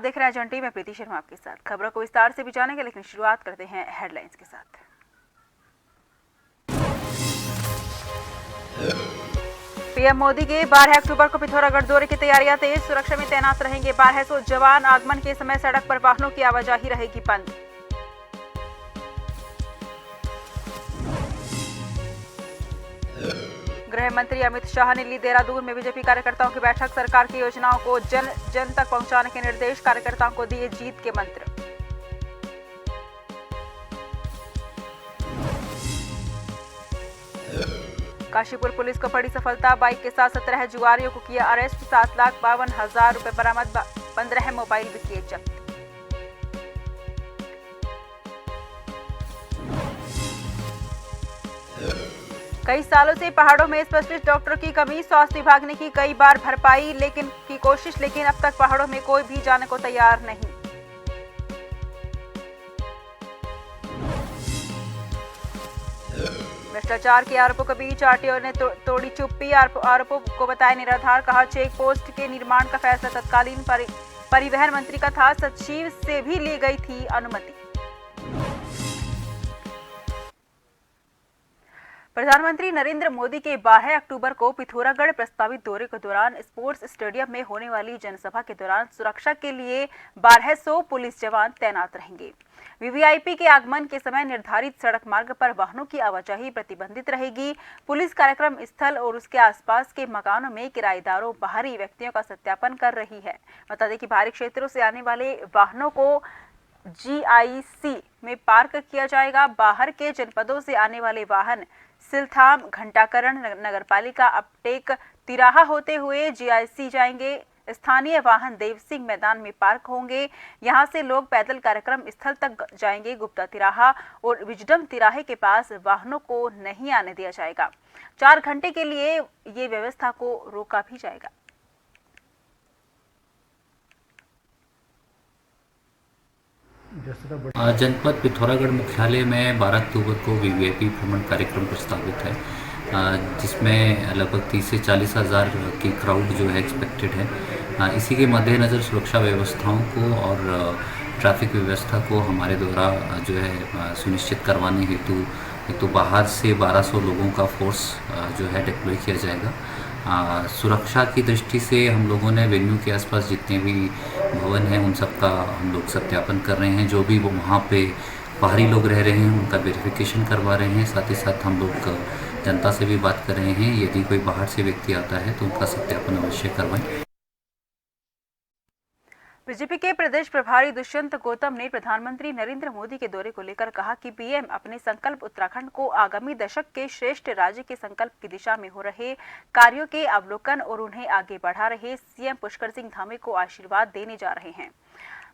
देख रहे हैं जन टीवी में प्रीति शर्मा आपके साथ। खबरों को विस्तार से भी जानेंगे, लेकिन शुरुआत करते हैं हेडलाइंस के साथ। पीएम मोदी के 12 अक्टूबर को पिथौरागढ़ दौरे की तैयारियां तेज। सुरक्षा में तैनात रहेंगे 1200 जवान। आगमन के समय सड़क पर वाहनों की आवाजाही रहेगी बंद। गृह मंत्री अमित शाह ने ली देहरादून में बीजेपी कार्यकर्ताओं की बैठक। सरकार की योजनाओं को जन जन तक पहुंचाने के निर्देश। कार्यकर्ताओं को दिए जीत के मंत्र। काशीपुर पुलिस को बड़ी सफलता। बाइक के साथ 17 जुआरियों को किया अरेस्ट। 7,52,000 रुपए बरामद। 15 मोबाइल भी किए जब्त। कई सालों से पहाड़ों में स्पेशलिस्ट डॉक्टर की कमी। स्वास्थ्य विभाग ने की कई बार भरपाई की कोशिश, लेकिन अब तक पहाड़ों में कोई भी जाने को तैयार नहीं। भ्रष्टाचार के आरोपों के बीच आरटीओ ने तोड़ी चुप्पी। आरोपों को बताया निराधार। कहा चेक पोस्ट के निर्माण का फैसला तत्कालीन परिवहन मंत्री का था। सचिव से भी ली गई थी अनुमति। प्रधानमंत्री नरेंद्र मोदी के 12 अक्टूबर को पिथौरागढ़ प्रस्तावित दौरे के दौरान स्पोर्ट्स स्टेडियम में होने वाली जनसभा के दौरान सुरक्षा के लिए 1200 पुलिस जवान तैनात रहेंगे। वीवीआईपी के आगमन के समय निर्धारित सड़क मार्ग पर वाहनों की आवाजाही प्रतिबंधित रहेगी। पुलिस कार्यक्रम स्थल और उसके आसपास के मकानों में किराएदारों बाहरी व्यक्तियों का सत्यापन कर रही है। बता दें कि बाहरी क्षेत्रों से आने वाले वाहनों को जीआईसी में पार्क किया जाएगा। बाहर के जनपदों से आने वाले वाहन सिलथाम, घंटाकरण, नगरपालिका अपटेक, तिराहा होते हुए जीआईसी जाएंगे। स्थानीय वाहन देव सिंह मैदान में पार्क होंगे। यहां से लोग पैदल कार्यक्रम स्थल तक जाएंगे। गुप्ता तिराहा और विजडम तिराहे के पास वाहनों को नहीं आने दिया जाएगा। 4 घंटे के लिए ये व्यवस्था को रोका भी जाएगा। जनपद पिथौरागढ़ मुख्यालय में 12 अक्टूबर को वीवीआईपी भ्रमण कार्यक्रम प्रस्तावित है, जिसमें लगभग 30 से 40 हज़ार की क्राउड जो है एक्सपेक्टेड है। इसी के मद्देनज़र सुरक्षा व्यवस्थाओं को और ट्रैफिक व्यवस्था को हमारे द्वारा जो है सुनिश्चित करवाने हेतु तो बाहर से 1200 लोगों का फोर्स जो है डिप्लॉय किया जाएगा। सुरक्षा की दृष्टि से हम लोगों ने वेन्यू के आसपास जितने भी भवन हैं उन सब का हम लोग सत्यापन कर रहे हैं। जो भी वो वहाँ पे बाहरी लोग रह रहे हैं उनका वेरिफिकेशन करवा रहे हैं। साथ ही साथ हम लोग जनता से भी बात कर रहे हैं, यदि कोई बाहर से व्यक्ति आता है तो उनका सत्यापन अवश्य करवाएं। बीजेपी के प्रदेश प्रभारी दुष्यंत गौतम ने प्रधानमंत्री नरेंद्र मोदी के दौरे को लेकर कहा कि पीएम अपने संकल्प उत्तराखंड को आगामी दशक के श्रेष्ठ राज्य के संकल्प की दिशा में हो रहे कार्यों के अवलोकन और उन्हें आगे बढ़ा रहे सीएम पुष्कर सिंह धामी को आशीर्वाद देने जा रहे हैं।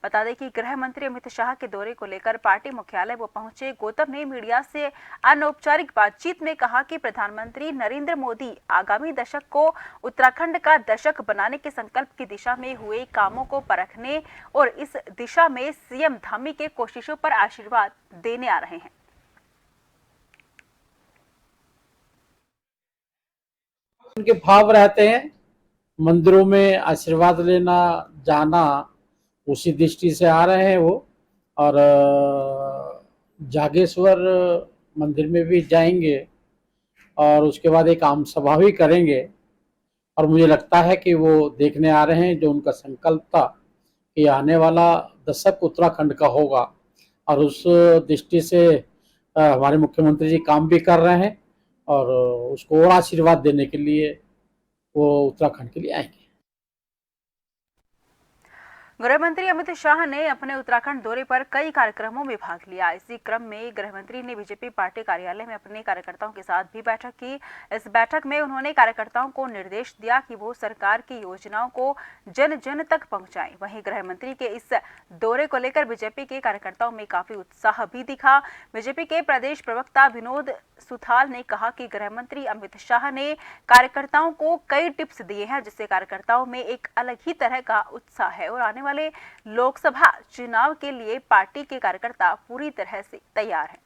बता दें कि गृह मंत्री अमित शाह के दौरे को लेकर पार्टी मुख्यालय वो पहुंचे। गौतम ने मीडिया से अनौपचारिक बातचीत में कहा कि प्रधानमंत्री नरेंद्र मोदी आगामी दशक को उत्तराखंड का दशक बनाने के संकल्प की दिशा में हुए कामों को परखने और इस दिशा में सीएम धामी के कोशिशों पर आशीर्वाद देने आ रहे हैं। उनके भाव रहते हैं, मंदिरों में आशीर्वाद लेना जाना उसी दृष्टि से आ रहे हैं वो। और जागेश्वर मंदिर में भी जाएंगे और उसके बाद एक आम सभा भी करेंगे। और मुझे लगता है कि वो देखने आ रहे हैं जो उनका संकल्प था कि आने वाला दशक उत्तराखंड का होगा, और उस दृष्टि से हमारे मुख्यमंत्री जी काम भी कर रहे हैं और उसको और आशीर्वाद देने के लिए वो उत्तराखंड के लिए आएंगे। गृह मंत्री अमित शाह ने अपने उत्तराखंड दौरे पर कई कार्यक्रमों में भाग लिया। इसी क्रम में गृह मंत्री ने बीजेपी पार्टी कार्यालय में अपने कार्यकर्ताओं के साथ भी बैठक की। इस बैठक में उन्होंने कार्यकर्ताओं को निर्देश दिया कि वो सरकार की योजनाओं को जन जन तक पहुंचाएं। वहीं गृह मंत्री के इस दौरे को लेकर बीजेपी के कार्यकर्ताओं में काफी उत्साह भी दिखा। बीजेपी के प्रदेश प्रवक्ता विनोद सुथाल ने कहा कि गृह मंत्री अमित शाह ने कार्यकर्ताओं को कई टिप्स दिए हैं, जिससे कार्यकर्ताओं में एक अलग ही तरह का उत्साह है और आने वाले लोकसभा चुनाव के लिए पार्टी के कार्यकर्ता पूरी तरह से तैयार हैं।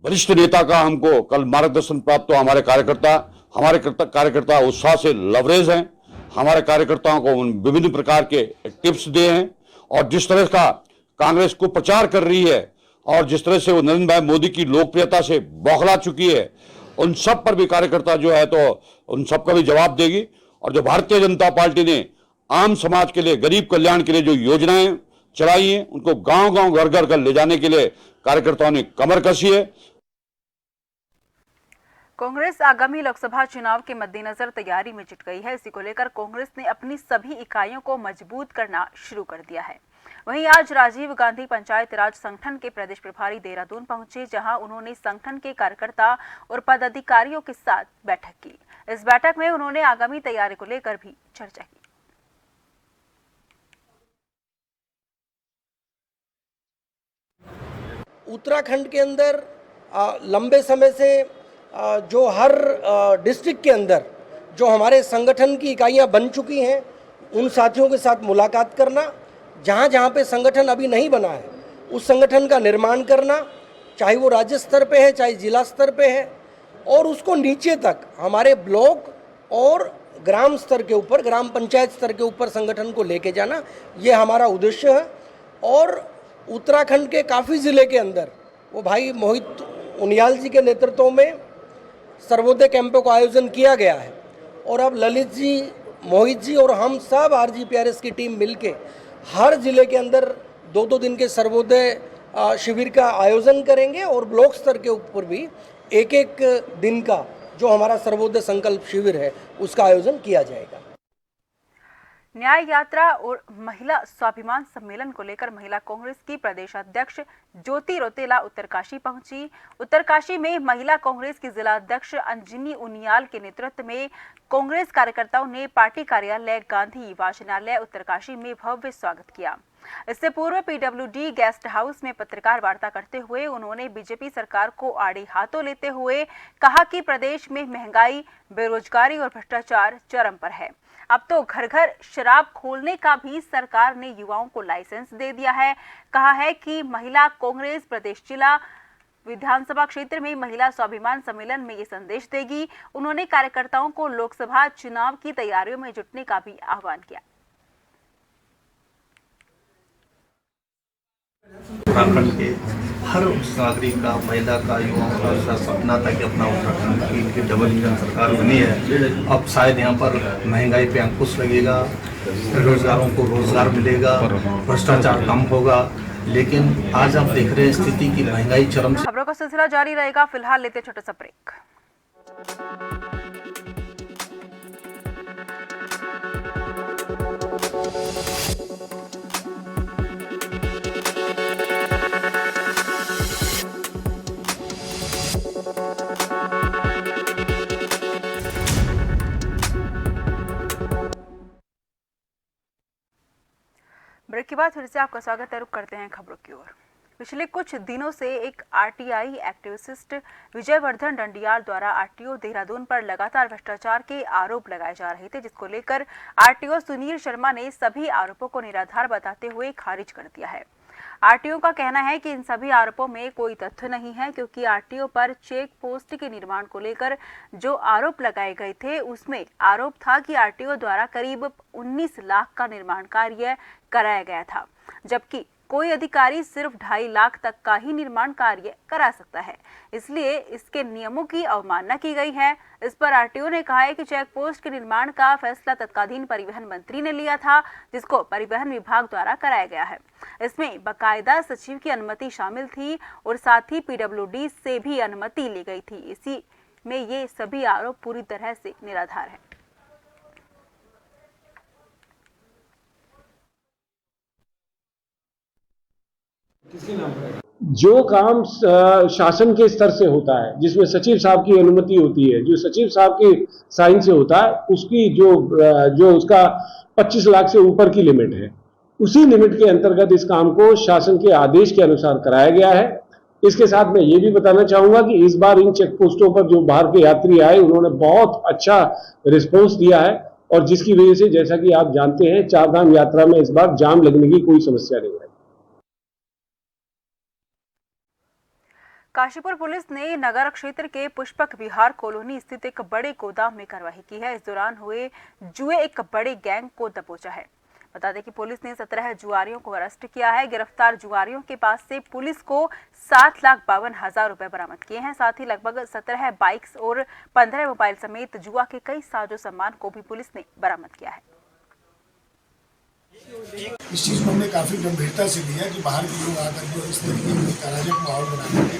वरिष्ठ नेता का हमको कल मार्गदर्शन प्राप्त हुआ। हमारे कार्यकर्ता उत्साह से लवरेज हैं हमारे कार्यकर्ताओं को उन विभिन्न प्रकार के टिप्स दिए हैं और जिस तरह का कांग्रेस को प्रचार कर रही है और जिस तरह से वो नरेंद्र भाई मोदी की लोकप्रियता से बौखला चुकी है, उन सब पर भी कार्यकर्ता जो है तो उन सब का भी जवाब देगी। और जो भारतीय जनता पार्टी ने आम समाज के लिए, गरीब कल्याण के लिए जो योजनाएं चलाई हैं, उनको गांव-गांव, घर-घर कर ले जाने के लिए कार्यकर्ताओं ने कमर कसी है। कांग्रेस आगामी लोकसभा चुनाव के मद्देनजर तैयारी में जुट गई है। इसी को लेकर कांग्रेस ने अपनी सभी इकाइयों को मजबूत करना शुरू कर दिया है। वहीं आज राजीव गांधी पंचायत राज संगठन के प्रदेश प्रभारी देहरादून पहुंचे, जहां उन्होंने संगठन के कार्यकर्ता और पदाधिकारियों के साथ बैठक की। इस बैठक में उन्होंने आगामी तैयारी को लेकर भी चर्चा की। उत्तराखंड के अंदर लंबे समय से जो हर डिस्ट्रिक्ट के अंदर जो हमारे संगठन की इकाइयां बन चुकी हैं, उन साथियों के साथ मुलाकात करना, जहां जहां पे संगठन अभी नहीं बना है उस संगठन का निर्माण करना, चाहे वो राज्य स्तर पे है चाहे जिला स्तर पे है, और उसको नीचे तक हमारे ब्लॉक और ग्राम स्तर के ऊपर, ग्राम पंचायत स्तर के ऊपर संगठन को लेके जाना, ये हमारा उद्देश्य है। और उत्तराखंड के काफ़ी ज़िले के अंदर वो भाई मोहित उनियाल जी के नेतृत्व में सर्वोदय कैंपों का आयोजन किया गया है और अब ललित जी, मोहित जी और हम सब आरजीपीआरएस की टीम मिलके हर जिले के अंदर 2-2 दिन के सर्वोदय शिविर का आयोजन करेंगे और ब्लॉक स्तर के ऊपर भी एक दिन का जो हमारा सर्वोदय संकल्प शिविर है उसका आयोजन किया जाएगा। न्याय यात्रा और महिला स्वाभिमान सम्मेलन को लेकर महिला कांग्रेस की प्रदेश अध्यक्ष ज्योति रौतेला उत्तरकाशी पहुंची। उत्तरकाशी में महिला कांग्रेस की जिला अध्यक्ष अंजनी उनियाल के नेतृत्व में कांग्रेस कार्यकर्ताओं ने पार्टी कार्यालय गांधी वाचनालय उत्तरकाशी में भव्य स्वागत किया। इससे पूर्व पीडब्ल्यूडी गेस्ट हाउस में पत्रकार वार्ता करते हुए उन्होंने बीजेपी सरकार को आड़े हाथों लेते हुए कहा कि प्रदेश में महंगाई, बेरोजगारी और भ्रष्टाचार चरम पर है। अब तो घर घर शराब खोलने का भी सरकार ने युवाओं को लाइसेंस दे दिया है। कहा है कि महिला कांग्रेस प्रदेश जिला विधानसभा क्षेत्र में महिला स्वाभिमान सम्मेलन में ये संदेश देगी। उन्होंने कार्यकर्ताओं को लोकसभा चुनाव की तैयारियों में जुटने का भी आह्वान किया। उत्तराखंड के हर नागरिक का, महिला का, युवाओं का ऐसा सपना था कि अपना उत्तराखंड की इनकी डबल इंजन सरकार बनी है। अब शायद यहाँ पर महंगाई पे अंकुश लगेगा, बेरोजगारों को रोजगार मिलेगा, भ्रष्टाचार कम होगा। लेकिन आज आप देख रहे हैं स्थिति की महंगाई चरम। खबरों का सिलसिला जारी रहेगा। फिलहाल लेते छोटा सा ब्रेक। ब्रेक के बाद फिर से आपका स्वागत है। रुक करते हैं खबरों की ओर। पिछले कुछ दिनों से एक आरटीआई एक्टिविस्ट विजयवर्धन डंडियाल द्वारा आरटीओ देहरादून पर लगातार भ्रष्टाचार के आरोप लगाए जा रहे थे, जिसको लेकर आरटीओ सुनील शर्मा ने सभी आरोपों को निराधार बताते हुए खारिज कर दिया है। आरटीओ का कहना है कि इन सभी आरोपों में कोई तथ्य नहीं है, क्योंकि आरटीओ पर चेक पोस्ट के निर्माण को लेकर जो आरोप लगाए गए थे उसमें आरोप था कि आरटीओ द्वारा करीब 19 लाख का निर्माण कार्य कराया गया था, जबकि कोई अधिकारी सिर्फ 2.5 लाख तक का ही निर्माण कार्य करा सकता है, इसलिए इसके नियमों की अवमानना की गई है। इस पर आरटीओ ने कहा है कि चेक पोस्ट के निर्माण का फैसला तत्कालीन परिवहन मंत्री ने लिया था, जिसको परिवहन विभाग द्वारा कराया गया है। इसमें बाकायदा सचिव की अनुमति शामिल थी और साथ ही पीडब्ल्यूडी से भी अनुमति ली गई थी। इसी में ये सभी आरोप पूरी तरह से निराधार है। जो काम शासन के स्तर से होता है, जिसमें सचिव साहब की अनुमति होती है, जो सचिव साहब की साइन से होता है, उसकी जो उसका 25 लाख से ऊपर की लिमिट है, उसी लिमिट के अंतर्गत इस काम को शासन के आदेश के अनुसार कराया गया है। इसके साथ मैं ये भी बताना चाहूंगा कि इस बार इन चेक पोस्टों पर जो बाहर के यात्री आए, उन्होंने बहुत अच्छा रिस्पॉन्स दिया है और जिसकी वजह से, जैसा कि आप जानते हैं, चारधाम यात्रा में इस बार जाम लगने की कोई समस्या नहीं है। काशीपुर पुलिस ने नगर क्षेत्र के पुष्पक विहार कॉलोनी स्थित एक बड़े गोदाम में कार्रवाई की है। इस दौरान हुए जुए एक बड़े गैंग को दबोचा है। बता दें कि पुलिस ने 17 जुआरियों को अरेस्ट किया है। गिरफ्तार जुआरियों के पास से पुलिस को 7,52,000 रुपए बरामद किए हैं। साथ ही लगभग 17 बाइक्स और 15 मोबाइल समेत जुआ के कई साजो सामान को भी पुलिस ने बरामद किया है। इस चीज़ को हमने काफ़ी गंभीरता से लिया कि बाहर के लोग आकर के इस तरीके की अराजक माहौल बनाने के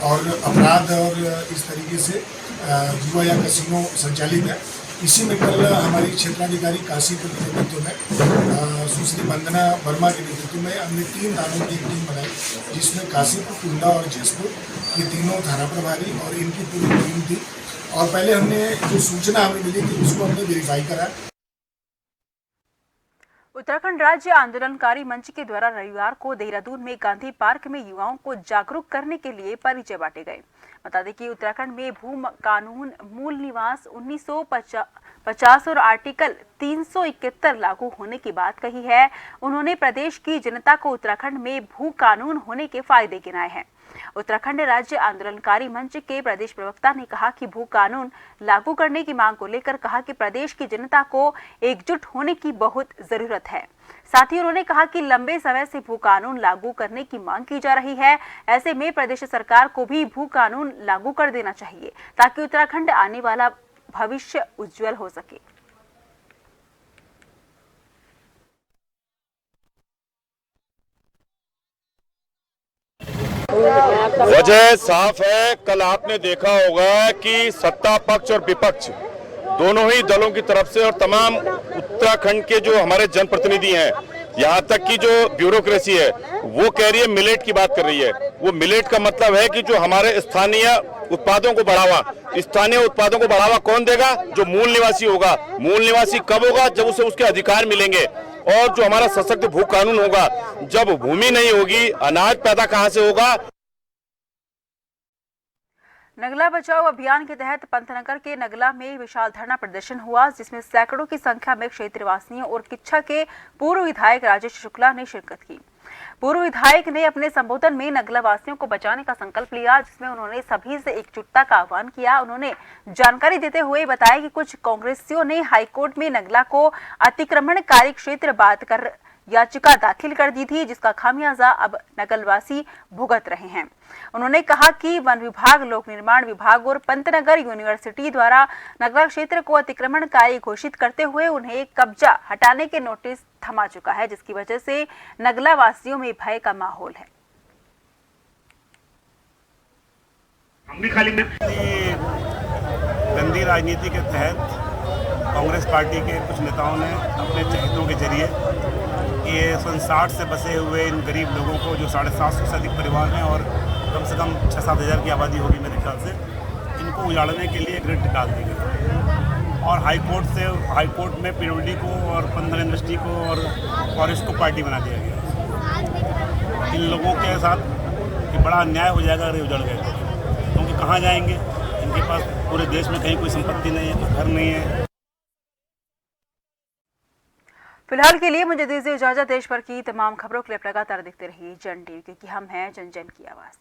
और अपराध और इस तरीके से जुआ या कसिनो संचालित है। इसी में कल हमारी क्षेत्राधिकारी काशीपुर के नेतृत्व में सुश्री वंदना वर्मा के नेतृत्व में हमने 3 थानों की एक टीम बनाई, जिसमें काशीपुर, कुंडा और जयपुर ये तीनों थाना प्रभारी और इनकी पूरी टीम थी। और पहले हमने जो सूचना हमें मिली थी उसको हमने वेरीफाई करा। उत्तराखंड राज्य आंदोलनकारी मंच के द्वारा रविवार को देहरादून में गांधी पार्क में युवाओं को जागरूक करने के लिए परिचय बांटे गए। बता दें कि उत्तराखंड में भू कानून मूल निवास 1950 और आर्टिकल 371 लागू होने की बात कही है। उन्होंने प्रदेश की जनता को उत्तराखंड में भू कानून होने के फायदे गिनाए हैं। उत्तराखंड राज्य आंदोलनकारी मंच के प्रदेश प्रवक्ता ने कहा कि भू कानून लागू करने की मांग को लेकर कहा कि प्रदेश की जनता को एकजुट होने की बहुत जरूरत है। साथ ही उन्होंने कहा कि लंबे समय से भू कानून लागू करने की मांग की जा रही है। ऐसे में प्रदेश सरकार को भी भू कानून लागू कर देना चाहिए ताकि उत्तराखंड आने वाला भविष्य उज्जवल हो सके। वजह साफ है। कल आपने देखा होगा कि सत्ता पक्ष और विपक्ष दोनों ही दलों की तरफ से और तमाम उत्तराखंड के जो हमारे जनप्रतिनिधि हैं, यहाँ तक कि जो ब्यूरोक्रेसी है वो कह रही है, मिलेट की बात कर रही है। वो मिलेट का मतलब है कि जो हमारे स्थानीय उत्पादों को बढ़ावा, स्थानीय उत्पादों को बढ़ावा कौन देगा? जो मूल निवासी होगा। मूल निवासी कब होगा? जब उसे उसके अधिकार मिलेंगे। और जो हमारा सशक्त भू कानून होगा, जब भूमि नहीं होगी अनाज पैदा कहाँ से होगा? नगला बचाओ अभियान के तहत पंतनगर के नगला में विशाल धरना प्रदर्शन हुआ, जिसमें सैकड़ों की संख्या में क्षेत्रवासियों और किच्छा के पूर्व विधायक राजेश शुक्ला ने शिरकत की। पूर्व विधायक ने अपने संबोधन में नगला वासियों को बचाने का संकल्प लिया, जिसमें उन्होंने सभी से एकजुटता का आह्वान किया। उन्होंने जानकारी देते हुए बताया कि कुछ कांग्रेसियों ने हाईकोर्ट में नगला को अतिक्रमणकारी क्षेत्र बात कर याचिका दाखिल कर दी थी, जिसका खामियाजा अब नगलवासी भुगत रहे हैं। उन्होंने कहा कि वन विभाग, लोक निर्माण विभाग और पंतनगर यूनिवर्सिटी द्वारा नगला क्षेत्र को अतिक्रमणकारी घोषित करते हुए उन्हें कब्जा हटाने के नोटिस थमा चुका है, जिसकी वजह से नगला वासियों में भय का माहौल है। गंदी राजनीति के तहत कांग्रेस पार्टी के कुछ नेताओं ने अपने चहेतों के जरिए ये 60 से बसे हुए इन गरीब लोगों को, जो 750 से अधिक परिवार हैं और कम से कम 6-7 हज़ार की आबादी होगी मेरे ख्याल से, इनको उजाड़ने के लिए ग्रिड निकाल दी गई। और हाईकोर्ट में पीडब्ल्यूडी को और पंतनगर यूनिवर्सिटी को और फॉरेस्ट को पार्टी बना दिया गया। इन लोगों के साथ ये बड़ा अन्याय हो जाएगा अगर उजड़ गए, क्योंकि कहाँ जाएंगे? इनके पास पूरे देश में कहीं कोई संपत्ति नहीं है, घर नहीं है। फिलहाल के लिए मुझे दीजिए इजाजत। देश भर की तमाम खबरों के लिए लगातार देखते रहिए जन टीवी, क्योंकि हम हैं जन जन की आवाज़।